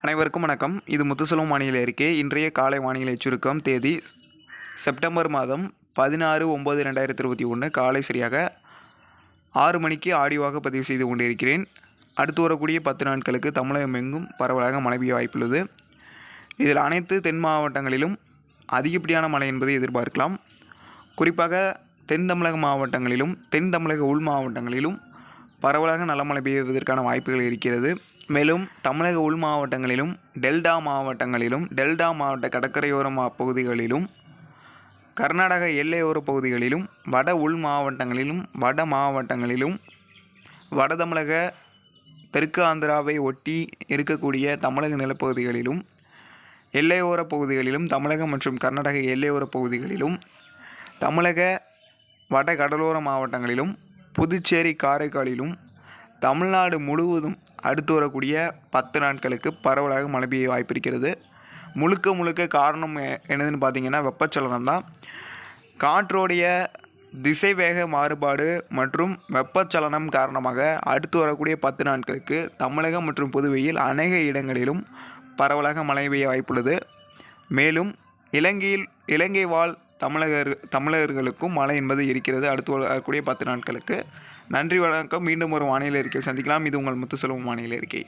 அனைவருக்கும் வணக்கம். இது முத்துசெல்வம் வானிலை அறிக்கை. இன்றைய காலை வானிலை சுருக்கம். தேதி செப்டம்பர் மாதம் 16/9/2021 காலை சரியாக 6 மணிக்கு ஆடியோவாக பதிவு செய்து கொண்டிருக்கிறேன். அடுத்து வரக்கூடிய 10 நாட்களுக்கு தமிழகம் எங்கும் பரவலாக மழை பெய்ய வாய்ப்புள்ளது. இதில் அனைத்து தென் மாவட்டங்களிலும் அதிகப்படியான மழை என்பதை எதிர்பார்க்கலாம். குறிப்பாக தென் தமிழக மாவட்டங்களிலும் தென் தமிழக உள் மாவட்டங்களிலும் பரவலாக நல்ல மழை பெய்வதற்கான வாய்ப்புகள் இருக்கிறது. மேலும் தமிழக உள் மாவட்டங்களிலும் டெல்டா மாவட்ட கடற்கரையோர பகுதிகளிலும் கர்நாடக எல்லையோர பகுதிகளிலும் வட உள் மாவட்டங்களிலும் வட மாவட்டங்களிலும் வட தமிழக தெற்கு ஆந்திராவை ஒட்டி இருக்கக்கூடிய தமிழக நிலப்பகுதிகளிலும் எல்லையோர பகுதிகளிலும் தமிழக மற்றும் கர்நாடக எல்லையோர பகுதிகளிலும் தமிழக வட கடலோர மாவட்டங்களிலும் புதுச்சேரி காரைக்காலிலும் தமிழ்நாடு முழுவதும் அடுத்து வரக்கூடிய 10 நாட்களுக்கு பரவலாக மழை பெய்ய வாய்ப்பு இருக்கிறது. முழுக்க காரணம் என்னதுன்னு பார்த்தீங்கன்னா வெப்பச்சலனம் தான். காற்றோடைய திசை வேக மாறுபாடு மற்றும் வெப்பச்சலனம் காரணமாக அடுத்து வரக்கூடிய 10 நாட்களுக்கு தமிழகம் மற்றும் புதுவையில் அநேக இடங்களிலும் பரவலாக மழை பெய்ய வாய்ப்புள்ளது. மேலும் இலங்கை வாழ் தமிழர்களுக்கும் மழை என்பது இருக்கிறது அடுத்து வரக்கூடிய 10 நாட்களுக்கு. நன்றி, வணக்கம். மீண்டும் ஒரு வானிலை அறிக்கையில் சந்திக்கலாம். இது உங்கள் முத்துசெல்வம் வானிலை அறிக்கை.